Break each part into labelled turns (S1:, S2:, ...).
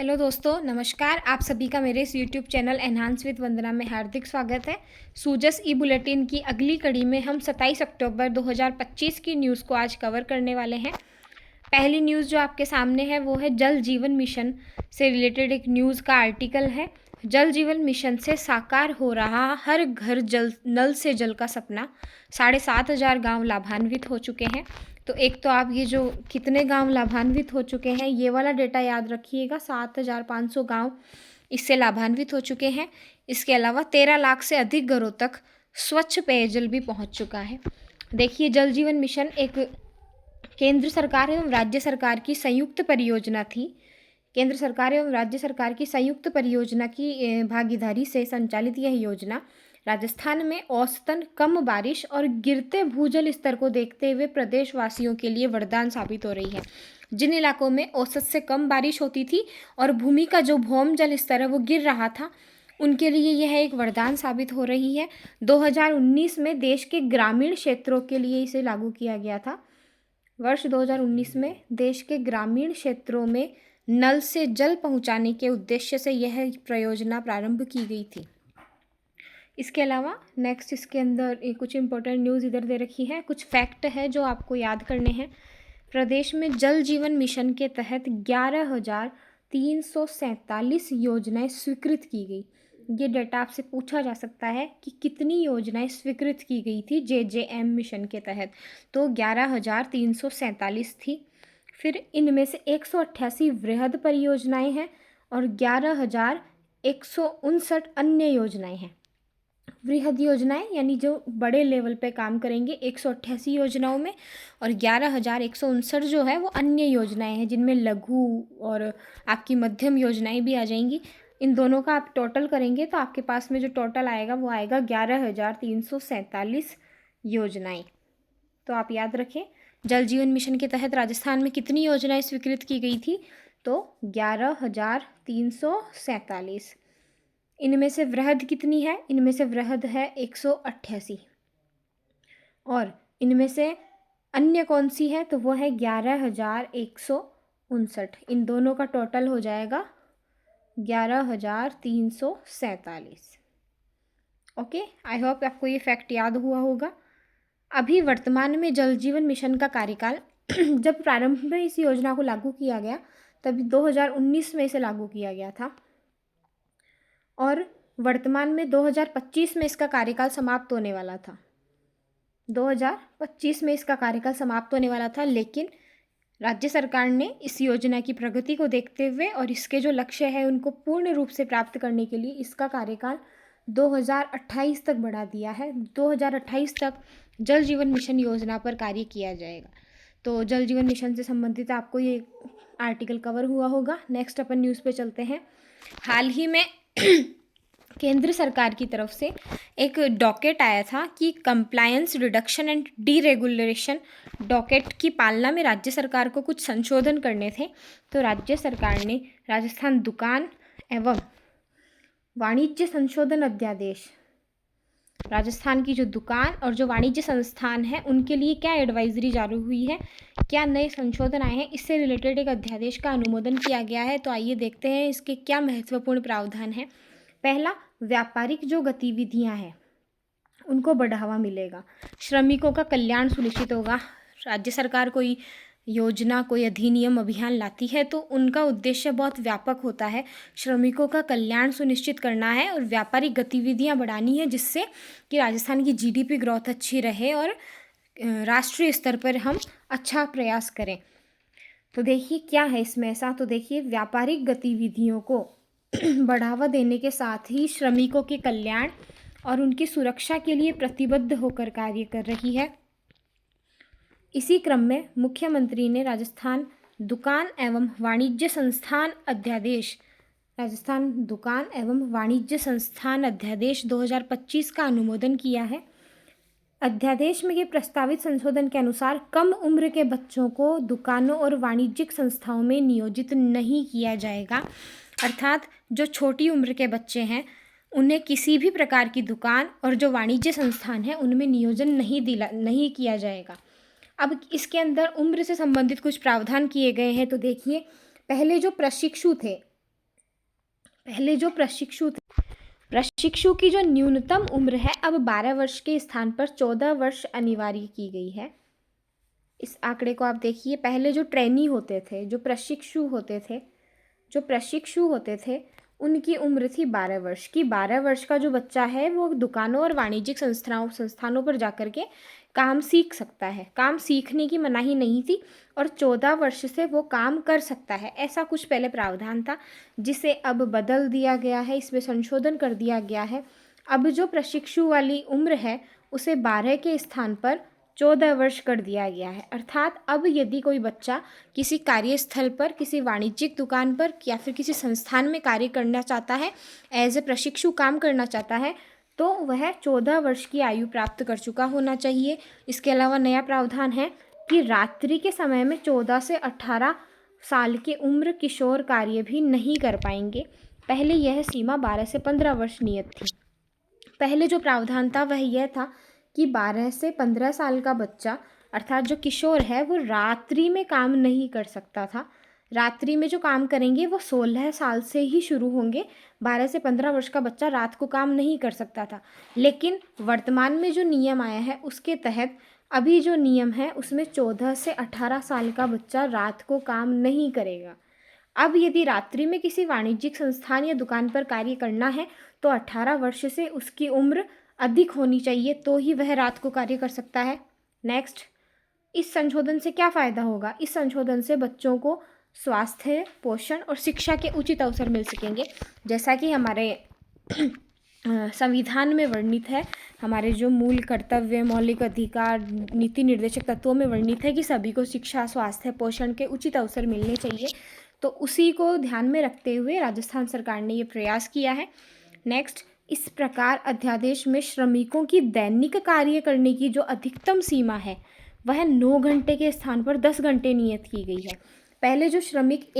S1: Hello दोस्तों, नमस्कार। आप सभी का मेरे इस यूट्यूब चैनल एनहांस विद वंदना में हार्दिक स्वागत है। सूजस ई बुलेटिन की अगली कड़ी में हम 27 अक्टूबर 2025 की न्यूज़ को आज कवर करने वाले हैं। पहली न्यूज़ जो आपके सामने है वो है जल जीवन मिशन से रिलेटेड एक न्यूज़ का आर्टिकल है। जल जीवन मिशन से साकार हो रहा हर घर जल नल से जल का सपना। 7,500 गाँव लाभान्वित हो चुके हैं। तो एक तो आप ये जो कितने गांव लाभान्वित हो चुके हैं ये वाला डेटा याद रखिएगा। 7,500 गांव इससे लाभान्वित हो चुके हैं। इसके अलावा 13 लाख से अधिक घरों तक स्वच्छ पेयजल भी पहुंच चुका है। देखिए, जल जीवन मिशन एक केंद्र सरकार एवं राज्य सरकार की संयुक्त परियोजना थी। केंद्र सरकार एवं राज्य सरकार की संयुक्त परियोजना की भागीदारी से संचालित यह योजना राजस्थान में औसतन कम बारिश और गिरते भूजल स्तर को देखते हुए प्रदेशवासियों के लिए वरदान साबित हो रही है। जिन इलाकों में औसत से कम बारिश होती थी और भूमि का जो भौम जल स्तर है वो गिर रहा था, उनके लिए यह एक वरदान साबित हो रही है। 2019 में देश के ग्रामीण क्षेत्रों के लिए इसे लागू किया गया था। वर्ष 2019 में देश के ग्रामीण क्षेत्रों में नल से जल पहुंचाने के उद्देश्य से यह परियोजना प्रारंभ की गई थी। इसके अलावा नेक्स्ट इसके अंदर कुछ इंपॉर्टेंट न्यूज़ इधर दे रखी है, कुछ फैक्ट है जो आपको याद करने हैं। प्रदेश में जल जीवन मिशन के तहत 11,347 योजनाएं स्वीकृत की गई। ये डेटा आपसे पूछा जा सकता है कि कितनी योजनाएं स्वीकृत की गई थी JJM मिशन के तहत। तो 11,347 थी। फिर इनमें से 188 वृहद परियोजनाएं हैं और 11,159 अन्य योजनाएं हैं। वृहद योजनाएं यानी जो बड़े लेवल पे काम करेंगे 188 योजनाओं में, और 11,159 जो है वो अन्य योजनाएं हैं जिनमें लघु और आपकी मध्यम योजनाएं भी आ जाएंगी। इन दोनों का आप टोटल करेंगे तो आपके पास में जो टोटल आएगा वो आएगा 11,347 योजनाएं। तो आप याद रखें, जल जीवन मिशन के तहत राजस्थान में कितनी योजनाएं स्वीकृत की गई थी? तो 11,347। इनमें से वृहद कितनी है? इनमें से वृहद है 188। और इनमें से अन्य कौन सी है? तो वो है 11,159। इन दोनों का टोटल हो जाएगा 11,347। ओके, आई होप आपको ये फैक्ट याद हुआ होगा। अभी वर्तमान में जल जीवन मिशन का कार्यकाल जब प्रारंभ में इस योजना को लागू किया गया तभी 2019 में इसे लागू किया गया था, और वर्तमान में 2025 में इसका कार्यकाल समाप्त होने वाला था। 2025 में इसका कार्यकाल समाप्त होने वाला था, लेकिन राज्य सरकार ने इस योजना की प्रगति को देखते हुए और इसके जो लक्ष्य है उनको पूर्ण रूप से प्राप्त करने के लिए इसका कार्यकाल 2028 तक बढ़ा दिया है। 2028 तक जल जीवन मिशन योजना पर कार्य किया जाएगा। तो जल जीवन मिशन से संबंधित आपको ये आर्टिकल कवर हुआ होगा। नेक्स्ट अपन न्यूज़ पे चलते हैं। हाल ही में केंद्र सरकार की तरफ से एक डॉकेट आया था कि compliance reduction and deregulation docket की पालना में राज्य सरकार को कुछ संशोधन करने थे। तो राज्य सरकार ने राजस्थान दुकान एवं वाणिज्य संशोधन अध्यादेश, राजस्थान की जो दुकान और जो वाणिज्य संस्थान है उनके लिए क्या एडवाइजरी जारी हुई है, क्या नए संशोधन आए हैं, इससे रिलेटेड एक अध्यादेश का अनुमोदन किया गया है। तो आइए देखते हैं इसके क्या महत्वपूर्ण प्रावधान है। पहला, व्यापारिक जो गतिविधियां हैं उनको बढ़ावा मिलेगा, श्रमिकों का कल्याण सुनिश्चित होगा। राज्य सरकार कोई योजना, कोई अधिनियम, अभियान लाती है तो उनका उद्देश्य बहुत व्यापक होता है। श्रमिकों का कल्याण सुनिश्चित करना है और व्यापारिक गतिविधियां बढ़ानी है, जिससे कि राजस्थान की GDP ग्रोथ अच्छी रहे और राष्ट्रीय स्तर पर हम अच्छा प्रयास करें। तो देखिए क्या है इसमें ऐसा। तो देखिए, व्यापारिक गतिविधियों को बढ़ावा देने के साथ ही श्रमिकों के कल्याण और उनकी सुरक्षा के लिए प्रतिबद्ध होकर कार्य कर रही है। इसी क्रम में मुख्यमंत्री ने राजस्थान दुकान एवं वाणिज्य संस्थान अध्यादेश, राजस्थान दुकान एवं वाणिज्य संस्थान अध्यादेश 2025 का अनुमोदन किया है। अध्यादेश में ये प्रस्तावित संशोधन के अनुसार कम उम्र के बच्चों को दुकानों और वाणिज्यिक संस्थाओं में नियोजित नहीं किया जाएगा। अर्थात जो छोटी उम्र के बच्चे हैं उन्हें किसी भी प्रकार की दुकान और जो वाणिज्य संस्थान है उनमें नियोजन नहीं किया जाएगा। अब इसके अंदर उम्र से संबंधित कुछ प्रावधान किए गए हैं। तो देखिए, पहले जो प्रशिक्षु थे पहले जो प्रशिक्षु की जो न्यूनतम उम्र है अब 12 वर्ष के स्थान पर 14 वर्ष अनिवार्य की गई है। इस आंकड़े को आप देखिए, पहले जो ट्रेनी होते थे, जो प्रशिक्षु होते थे उनकी उम्र थी 12 वर्ष की। 12 वर्ष का जो बच्चा है वो दुकानों और वाणिज्यिक संस्थानों पर जाकर के काम सीख सकता है। काम सीखने की मनाही नहीं थी और 14 वर्ष से वो काम कर सकता है, ऐसा कुछ पहले प्रावधान था, जिसे अब बदल दिया गया है, इसमें संशोधन कर दिया गया है। अब जो प्रशिक्षु वाली उम्र है उसे 12 के स्थान पर 14 वर्ष कर दिया गया है। अर्थात अब यदि कोई बच्चा किसी कार्यस्थल पर, किसी वाणिज्यिक दुकान पर या फिर किसी संस्थान में कार्य करना चाहता है, एज ए प्रशिक्षु काम करना चाहता है, तो वह 14 वर्ष की आयु प्राप्त कर चुका होना चाहिए। इसके अलावा नया प्रावधान है कि रात्रि के समय में 14 से 18 साल की उम्र किशोर कार्य भी नहीं कर पाएंगे। पहले यह सीमा 12 से 15 वर्ष नियत थी। पहले जो प्रावधान था वह यह था कि 12 से 15 साल का बच्चा अर्थात जो किशोर है वो रात्रि में काम नहीं कर सकता था। रात्रि में जो काम करेंगे वो 16 साल से ही शुरू होंगे। 12 से 15 वर्ष का बच्चा रात को काम नहीं कर सकता था। लेकिन वर्तमान में जो नियम आया है उसके तहत अभी जो नियम है उसमें 14 से 18 साल का बच्चा रात को काम नहीं करेगा। अब यदि रात्रि में किसी वाणिज्यिक संस्थान या दुकान पर कार्य करना है तो 18 वर्ष से उसकी उम्र अधिक होनी चाहिए, तो ही वह रात को कार्य कर सकता है। नेक्स्ट, इस संशोधन से क्या फ़ायदा होगा? इस संशोधन से बच्चों को स्वास्थ्य, पोषण और शिक्षा के उचित अवसर मिल सकेंगे। जैसा कि हमारे संविधान में वर्णित है, हमारे जो मूल कर्तव्य, मौलिक अधिकार, नीति निर्देशक तत्वों में वर्णित है कि सभी को शिक्षा, स्वास्थ्य, पोषण के उचित अवसर मिलने चाहिए। तो उसी को ध्यान में रखते हुए राजस्थान सरकार ने ये प्रयास किया है। नेक्स्ट, इस प्रकार अध्यादेश में श्रमिकों की दैनिक कार्य करने की जो अधिकतम सीमा है वह 9 घंटे के स्थान पर 10 घंटे नियत की गई है। पहले श्रमिक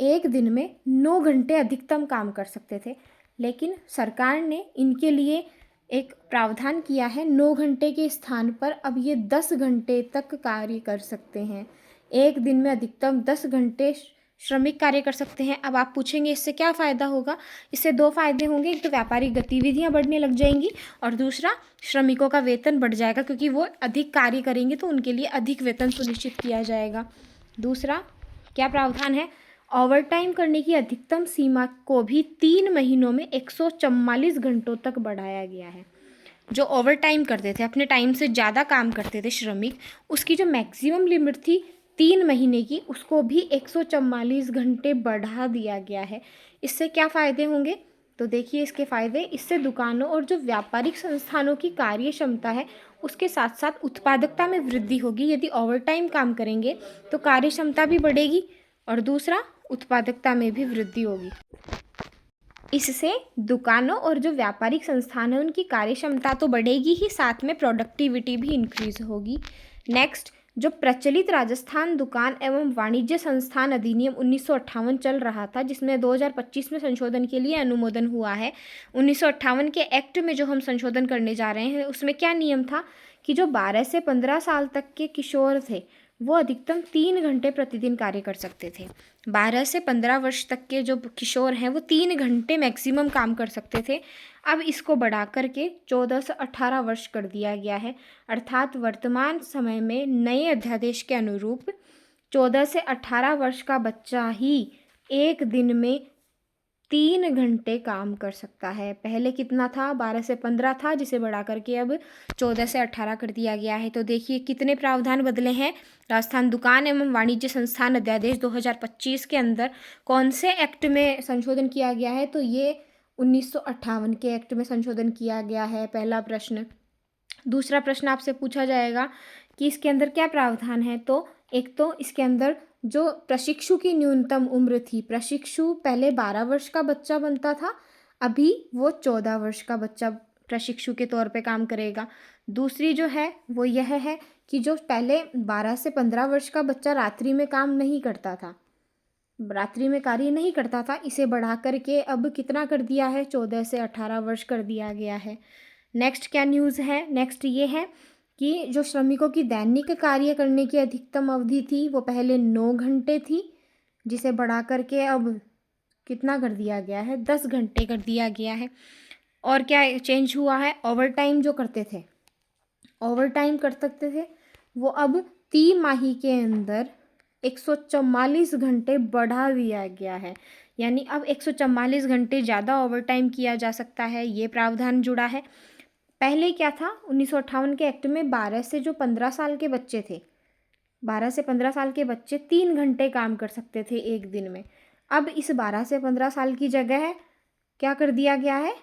S1: एक दिन में 9 घंटे अधिकतम काम कर सकते थे, लेकिन सरकार ने इनके लिए एक प्रावधान किया है। 9 घंटे के स्थान पर अब ये 10 घंटे तक कार्य कर सकते हैं। एक दिन में अधिकतम 10 घंटे श्रमिक कार्य कर सकते हैं। अब आप पूछेंगे इससे क्या फ़ायदा होगा? इससे 2 फायदे होंगे। एक तो व्यापारिक गतिविधियां बढ़ने लग जाएंगी और दूसरा श्रमिकों का वेतन बढ़ जाएगा, क्योंकि वो अधिक कार्य करेंगे तो उनके लिए अधिक वेतन सुनिश्चित किया जाएगा। दूसरा क्या प्रावधान है? ओवरटाइम करने की अधिकतम सीमा को भी 3 महीनों में 144 घंटों तक बढ़ाया गया है। जो ओवरटाइम करते थे, अपने टाइम से ज़्यादा काम करते थे श्रमिक, उसकी जो मैक्सिमम लिमिट थी 3 महीने की, उसको भी 144 घंटे बढ़ा दिया गया है। इससे क्या फ़ायदे होंगे? तो देखिए इसके फ़ायदे। इससे दुकानों और जो व्यापारिक संस्थानों की कार्य क्षमता है उसके साथ साथ उत्पादकता में वृद्धि होगी। यदि ओवरटाइम काम करेंगे तो कार्य क्षमता भी बढ़ेगी और दूसरा उत्पादकता में भी वृद्धि होगी। इससे दुकानों और जो व्यापारिक संस्थान है उनकी कार्य क्षमता तो बढ़ेगी ही, साथ में प्रोडक्टिविटी भी इंक्रीज होगी। नेक्स्ट, जो प्रचलित राजस्थान दुकान एवं वाणिज्य संस्थान अधिनियम 1958 चल रहा था, जिसमें 2025 में संशोधन के लिए अनुमोदन हुआ है। 1958 के एक्ट में जो हम संशोधन करने जा रहे हैं उसमें क्या नियम था कि जो 12 से 15 साल तक के किशोर थे वो अधिकतम 3 घंटे प्रतिदिन कार्य कर सकते थे। 12 से 15 वर्ष तक के जो किशोर हैं वो 3 घंटे मैक्सिमम काम कर सकते थे। अब इसको बढ़ा करके 14 से 18 वर्ष कर दिया गया है। अर्थात वर्तमान समय में नए अध्यादेश के अनुरूप 14 से 18 वर्ष का बच्चा ही एक दिन में 3 घंटे काम कर सकता है। पहले कितना था? 12 से 15 था, जिसे बढ़ा करके अब 14 से 18 कर दिया गया है। तो देखिए कितने प्रावधान बदले हैं। राजस्थान दुकान एवं वाणिज्य संस्थान अध्यादेश 2025 के अंदर कौन से एक्ट में संशोधन किया गया है? तो ये 1958 के एक्ट में संशोधन किया गया है। पहला प्रश्न। दूसरा प्रश्न आपसे पूछा जाएगा कि इसके अंदर क्या प्रावधान है? तो एक तो इसके अंदर जो प्रशिक्षु की न्यूनतम उम्र थी, प्रशिक्षु पहले 12 वर्ष का बच्चा बनता था, अभी वो 14 वर्ष का बच्चा प्रशिक्षु के तौर पे काम करेगा। दूसरी जो है वो यह है कि जो पहले 12 से 15 वर्ष का बच्चा रात्रि में काम नहीं करता था, रात्रि में कार्य नहीं करता था, इसे बढ़ा करके अब कितना कर दिया है? 14 से 18 वर्ष कर दिया गया है। नेक्स्ट क्या न्यूज़ है? नेक्स्ट ये है कि जो श्रमिकों की दैनिक कार्य करने की अधिकतम अवधि थी वो पहले 9 घंटे थी, जिसे बढ़ा करके अब कितना कर दिया गया है, 10 घंटे कर दिया गया है। और क्या चेंज हुआ है, ओवर टाइम जो करते थे, ओवर टाइम कर सकते थे, वो अब तिमाही के अंदर 144 घंटे बढ़ा दिया गया है। यानी अब 144 घंटे ज़्यादा ओवर टाइम किया जा सकता है, ये प्रावधान जुड़ा है। पहले क्या था, 1958 के एक्ट में 12 से जो 15 साल के बच्चे थे, 12 से 15 साल के बच्चे 3 घंटे काम कर सकते थे एक दिन में। अब इस 12 से 15 साल की जगह क्या कर दिया गया है,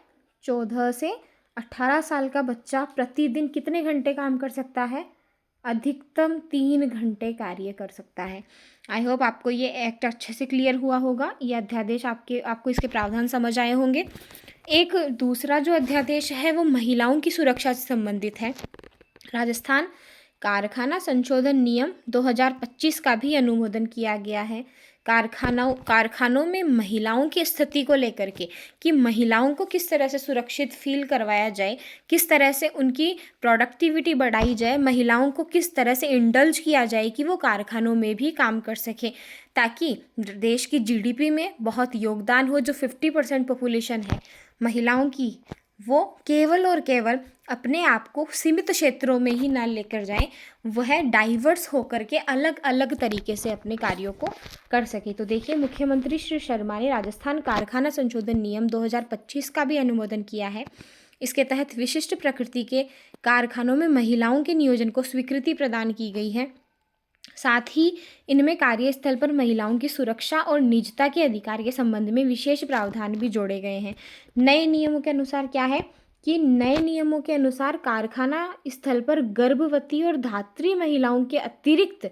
S1: 14 से 18 साल का बच्चा प्रतिदिन कितने घंटे काम कर सकता है, अधिकतम 3 घंटे कार्य कर सकता है। आई होप आपको ये एक्ट अच्छे से क्लियर हुआ होगा, ये अध्यादेश आपको इसके प्रावधान समझ आए होंगे। एक दूसरा जो अध्यादेश है वो महिलाओं की सुरक्षा से संबंधित है। राजस्थान कारखाना संशोधन नियम 2025 का भी अनुमोदन किया गया है। कारखानों में महिलाओं की स्थिति को लेकर के, कि महिलाओं को किस तरह से सुरक्षित फील करवाया जाए, किस तरह से उनकी प्रोडक्टिविटी बढ़ाई जाए, महिलाओं को किस तरह से इंडल्ज किया जाए कि वो कारखानों में भी काम कर सके, ताकि देश की जीडीपी में बहुत योगदान हो। जो 50% पॉपुलेशन है महिलाओं की, वो केवल और केवल अपने आप को सीमित क्षेत्रों में ही ना लेकर जाएं, वह डाइवर्स होकर के अलग अलग तरीके से अपने कार्यों को कर सके। तो देखिए, मुख्यमंत्री श्री शर्मा ने राजस्थान कारखाना संशोधन नियम 2025 का भी अनुमोदन किया है। इसके तहत विशिष्ट प्रकृति के कारखानों में महिलाओं के नियोजन को स्वीकृति प्रदान की गई है। साथ ही इनमें कार्यस्थल पर महिलाओं की सुरक्षा और निजता के अधिकार के संबंध में विशेष प्रावधान भी जोड़े गए हैं। नए नियमों के अनुसार क्या है कि नए नियमों के अनुसार कारखाना स्थल पर गर्भवती और धात्री महिलाओं के अतिरिक्त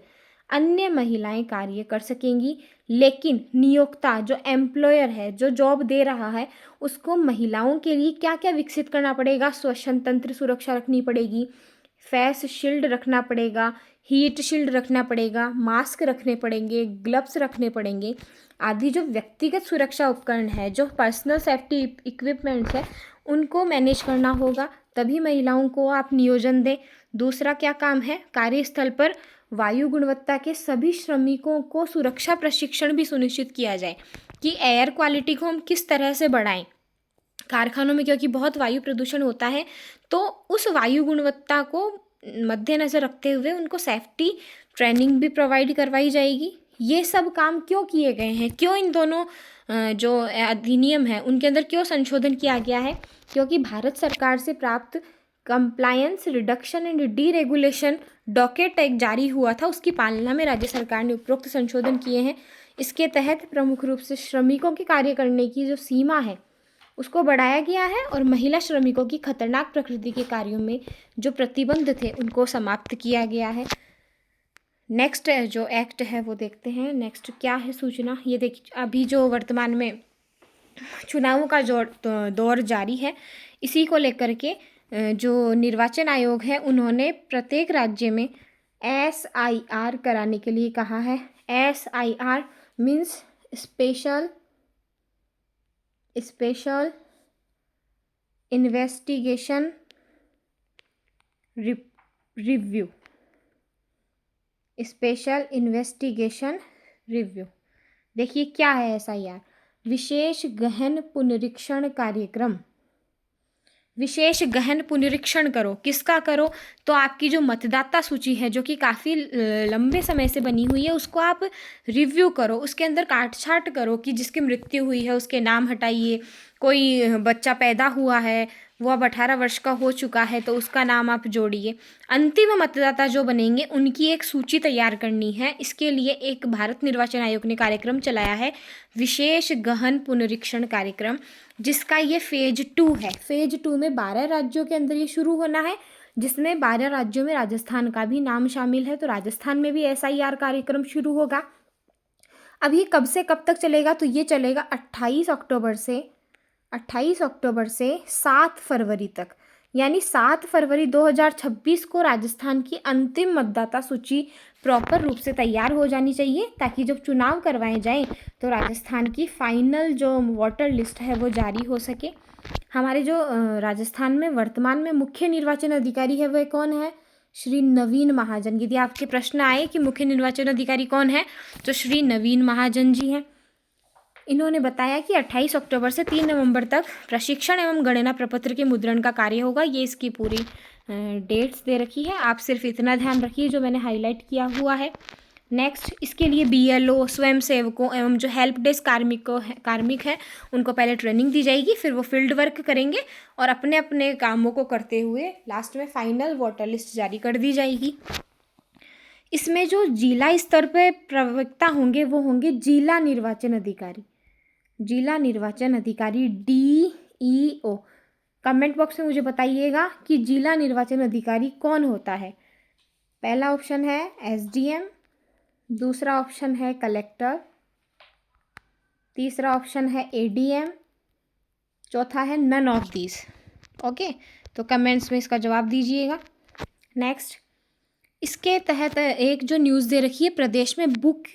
S1: अन्य महिलाएं कार्य कर सकेंगी, लेकिन नियोक्ता जो एम्प्लॉयर है, जो जॉब दे रहा है, उसको महिलाओं के लिए क्या क्या विकसित करना पड़ेगा, श्वसन तंत्र सुरक्षा रखनी पड़ेगी, फेस शील्ड रखना पड़ेगा, हीट शील्ड रखना पड़ेगा, मास्क रखने पड़ेंगे, ग्लव्स रखने पड़ेंगे आदि। जो व्यक्तिगत सुरक्षा उपकरण है, जो पर्सनल सेफ्टी इक्विपमेंट्स है, उनको मैनेज करना होगा, तभी महिलाओं को आप नियोजन दें। दूसरा क्या काम है, कार्यस्थल पर वायु गुणवत्ता के सभी श्रमिकों को सुरक्षा प्रशिक्षण भी सुनिश्चित किया जाए कि एयर क्वालिटी को हम किस तरह से बढ़ाएं। कारखानों में क्योंकि बहुत वायु प्रदूषण होता है, तो उस वायु गुणवत्ता को मद्देनज़र रखते हुए उनको सेफ्टी ट्रेनिंग भी प्रोवाइड करवाई जाएगी। ये सब काम क्यों किए गए हैं, क्यों इन दोनों जो अधिनियम है उनके अंदर क्यों संशोधन किया गया है, क्योंकि भारत सरकार से प्राप्त compliance reduction and deregulation docket एक जारी हुआ था, उसकी पालना में राज्य सरकार ने उपरोक्त संशोधन किए हैं। इसके तहत प्रमुख रूप से श्रमिकों के कार्य करने की जो सीमा है उसको बढ़ाया गया है, और महिला श्रमिकों की खतरनाक प्रकृति के कार्यों में जो प्रतिबंध थे उनको समाप्त किया गया है। नेक्स्ट जो एक्ट है वो देखते हैं। नेक्स्ट क्या है सूचना, ये देखिए, अभी जो वर्तमान में चुनावों का जो दौर जारी है, इसी को लेकर के जो निर्वाचन आयोग है उन्होंने प्रत्येक राज्य में SIR कराने के लिए कहा है। SIR means special investigation review, special investigation review. देखिए क्या है SIR, विशेष गहन पुनरीक्षण कार्यक्रम। विशेष गहन पुनरीक्षण करो, किसका करो, तो आपकी जो मतदाता सूची है जो कि काफ़ी लंबे समय से बनी हुई है, उसको आप रिव्यू करो, उसके अंदर काट छाट करो कि जिसकी मृत्यु हुई है उसके नाम हटाइए, कोई बच्चा पैदा हुआ है वो अब 18 वर्ष का हो चुका है तो उसका नाम आप जोड़िए। अंतिम मतदाता जो बनेंगे उनकी एक सूची तैयार करनी है। इसके लिए एक भारत निर्वाचन आयोग ने कार्यक्रम चलाया है, विशेष गहन पुनरीक्षण कार्यक्रम, जिसका ये फेज 2 है। फेज 2 में 12 राज्यों के अंदर ये शुरू होना है, जिसमें 12 राज्यों में राजस्थान का भी नाम शामिल है। तो राजस्थान में भी SIR कार्यक्रम शुरू होगा। अब ये कब से कब तक चलेगा, तो ये चलेगा 28 अक्टूबर से 7 फरवरी तक। यानी 7 फरवरी 2026 को राजस्थान की अंतिम मतदाता सूची प्रॉपर रूप से तैयार हो जानी चाहिए, ताकि जब चुनाव करवाए जाएं तो राजस्थान की फाइनल जो वोटर लिस्ट है वो जारी हो सके। हमारे जो राजस्थान में वर्तमान में मुख्य निर्वाचन अधिकारी है वह कौन है, श्री नवीन महाजन। यदि आपके प्रश्न आए कि मुख्य निर्वाचन अधिकारी कौन है, तो श्री नवीन महाजन जी हैं। इन्होंने बताया कि 28 अक्टूबर से 3 नवंबर तक प्रशिक्षण एवं गणना प्रपत्र के मुद्रण का कार्य होगा। ये इसकी पूरी डेट्स दे रखी है, आप सिर्फ इतना ध्यान रखिए जो मैंने हाईलाइट किया हुआ है। नेक्स्ट, इसके लिए BLO, स्वयं सेवकों एवं जो हेल्प डेस्क कार्मिक हैं उनको पहले ट्रेनिंग दी जाएगी, फिर वो फील्ड वर्क करेंगे और अपने अपने कामों को करते हुए लास्ट में फाइनल वोटर लिस्ट जारी कर दी जाएगी। इसमें जो जिला स्तर पे प्रवक्ता होंगे वो होंगे जिला निर्वाचन अधिकारी। जिला निर्वाचन अधिकारी DEO। कमेंट बॉक्स में मुझे बताइएगा कि जिला निर्वाचन अधिकारी कौन होता है। पहला ऑप्शन है SDM, दूसरा ऑप्शन है कलेक्टर, तीसरा ऑप्शन है ADM, चौथा है नन ऑफ दीज। ओके, तो कमेंट्स में इसका जवाब दीजिएगा। नेक्स्ट, इसके तहत एक जो न्यूज़ दे रखी है, प्रदेश में book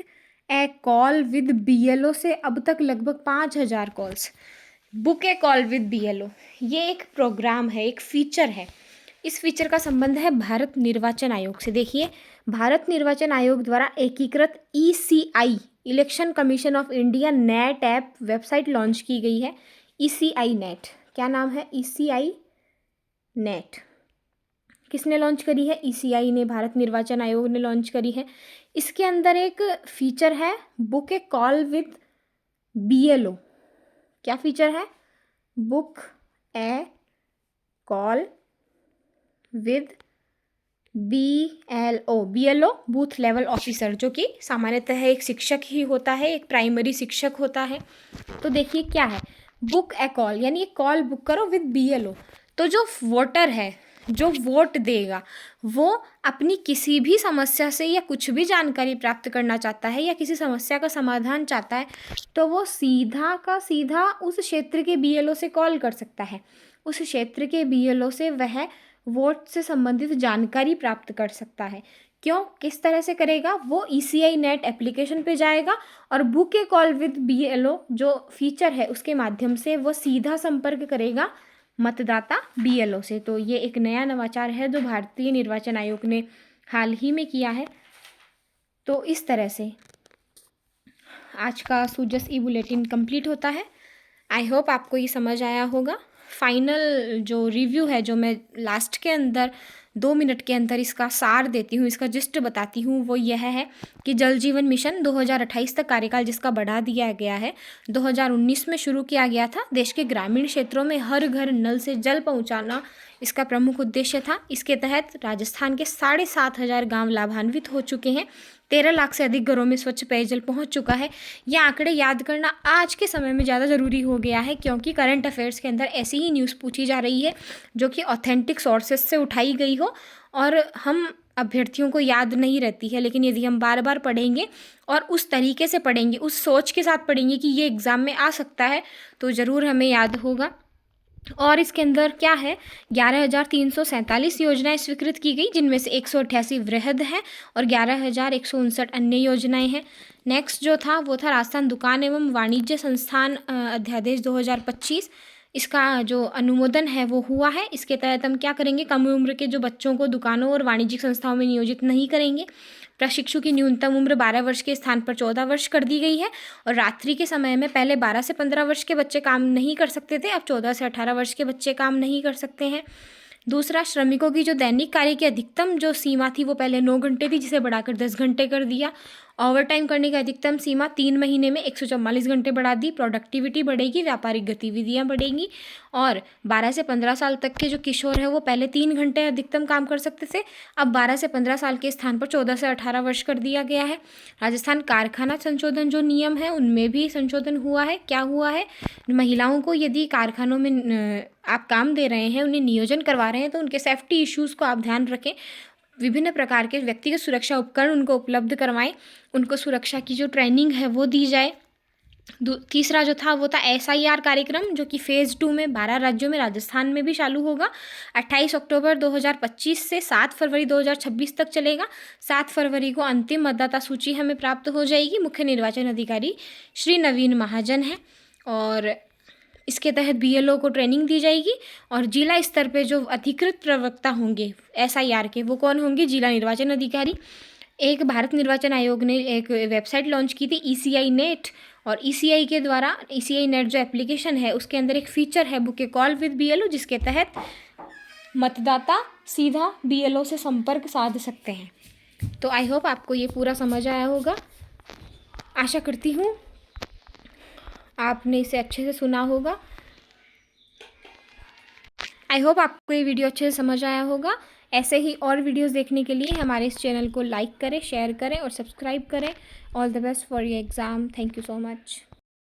S1: A call with BLO से अब तक लगभग 5000 calls. Book A call with BLO ये एक प्रोग्राम है, एक फीचर है। इस फीचर का संबंध है भारत निर्वाचन आयोग से। देखिए, भारत निर्वाचन आयोग द्वारा एकीकृत ECI, election commission of India net app website launch की गई है। ECI नेट, क्या नाम है? ECI net. किसने लॉन्च करी है? ECI ने, भारत निर्वाचन आयोग ने लॉन्च करी है। इसके अंदर एक फीचर है book A call with BLO। क्या फीचर है? Book A call with BLO, booth level officer, जो कि सामान्यतः एक शिक्षक ही होता है, एक प्राइमरी शिक्षक होता है। तो देखिए क्या है, बुक ए कॉल यानी एक कॉल बुक करो विद BLO। तो जो वोटर है, जो वोट देगा, वो अपनी किसी भी समस्या से या कुछ भी जानकारी प्राप्त करना चाहता है या किसी समस्या का समाधान चाहता है, तो वो सीधा का सीधा उस क्षेत्र के BLO से कॉल कर सकता है। उस क्षेत्र के BLO से वह वोट से संबंधित जानकारी प्राप्त कर सकता है। क्यों, किस तरह से करेगा? वो ECI नेट एप्लीकेशन पे जाएगा और book A call with BLO जो फीचर है उसके माध्यम से वो सीधा संपर्क करेगा मतदाता BLO से। तो ये एक नया नवाचार है जो भारतीय निर्वाचन आयोग ने हाल ही में किया है। तो इस तरह से आज का सूजस ई बुलेटिन कंप्लीट होता है। आई होप आपको ये समझ आया होगा। फाइनल जो रिव्यू है, जो मैं लास्ट के अंदर 2 मिनट के अंदर इसका सार देती हूँ, इसका जिस्ट बताती हूँ, वो यह है कि जल जीवन मिशन 2028 तक कार्यकाल जिसका बढ़ा दिया गया है, 2019 में शुरू किया गया था। देश के ग्रामीण क्षेत्रों में हर घर नल से जल पहुँचाना इसका प्रमुख उद्देश्य था। इसके तहत राजस्थान के 7500 गाँव लाभान्वित हो चुके हैं। 13 लाख से अधिक घरों में स्वच्छ पेयजल पहुंच चुका है। ये आंकड़े याद करना आज के समय में ज़्यादा ज़रूरी हो गया है, क्योंकि करंट अफेयर्स के अंदर ऐसी ही न्यूज़ पूछी जा रही है जो कि ऑथेंटिक सोर्सेज से उठाई गई हो और हम अभ्यर्थियों को याद नहीं रहती है। लेकिन यदि हम बार बार पढ़ेंगे और उस तरीके से पढ़ेंगे, उस सोच के साथ पढ़ेंगे कि ये एग्ज़ाम में आ सकता है, तो ज़रूर हमें याद होगा। और इसके अंदर क्या है, 11,347 योजनाएं स्वीकृत की गई, जिनमें से 188 वृहद हैं और 11,159 अन्य योजनाएं हैं। नेक्स्ट जो था वो था राजस्थान दुकान एवं वाणिज्य संस्थान अध्यादेश 2025। इसका जो अनुमोदन है वो हुआ है। इसके तहत हम क्या करेंगे, कम उम्र के जो बच्चों को दुकानों और वाणिज्यिक संस्थाओं में नियोजित नहीं करेंगे। प्रशिक्षु की न्यूनतम उम्र 12 वर्ष के स्थान पर 14 वर्ष कर दी गई है और रात्रि के समय में पहले 12 से 15 वर्ष के बच्चे काम नहीं कर सकते थे, अब 14 से 18 वर्ष के बच्चे काम नहीं कर सकते हैं। दूसरा, श्रमिकों की जो दैनिक कार्य की अधिकतम जो सीमा थी वो पहले 9 घंटे थी, जिसे बढ़ाकर 10 घंटे कर दिया। ओवरटाइम करने की अधिकतम सीमा 3 महीने में 144 घंटे बढ़ा दी। प्रोडक्टिविटी बढ़ेगी, व्यापारिक गतिविधियां बढ़ेंगी। और 12 से 15 साल तक के जो किशोर है वो पहले 3 घंटे अधिकतम काम कर सकते थे, अब 12 से 15 साल के स्थान पर 14 से 18 वर्ष कर दिया गया है। राजस्थान कारखाना संशोधन जो नियम है उनमें भी संशोधन हुआ है। क्या हुआ है, महिलाओं को यदि कारखानों में आप काम दे रहे हैं, उन्हें नियोजन करवा रहे हैं, तो उनके सेफ्टी इश्यूज़ को आप ध्यान रखें। विभिन्न प्रकार के व्यक्तिगत सुरक्षा उपकरण उनको उपलब्ध करवाएं, उनको सुरक्षा की जो ट्रेनिंग है वो दी जाए। तीसरा जो था वो था SIR कार्यक्रम, जो कि फेज़ 2 में 12 राज्यों में, राजस्थान में भी चालू होगा। 28 अक्टूबर 2025 से 7 फरवरी 2026 तक चलेगा। 7 फरवरी को अंतिम मतदाता सूची हमें प्राप्त हो जाएगी। मुख्य निर्वाचन अधिकारी श्री नवीन महाजन हैं और इसके तहत बीएलओ को ट्रेनिंग दी जाएगी और जिला स्तर पे जो अधिकृत प्रवक्ता होंगे एसआईआर के, वो कौन होंगे? जिला निर्वाचन अधिकारी। एक भारत निर्वाचन आयोग ने एक वेबसाइट लॉन्च की थी ईसीआई नेट, और ईसीआई के द्वारा ईसीआई नेट जो एप्लीकेशन है उसके अंदर एक फीचर है book A call with BLO, जिसके तहत मतदाता सीधा बीएलओ से संपर्क साध सकते हैं। तो आई होप आपको ये पूरा समझ आया होगा। आशा करती हूँ आपने इसे अच्छे से सुना होगा। आई होप आपको ये वीडियो अच्छे से समझ आया होगा। ऐसे ही और वीडियोस देखने के लिए हमारे इस चैनल को लाइक करें, शेयर करें और सब्सक्राइब करें। All the best for your exam. Thank you so much.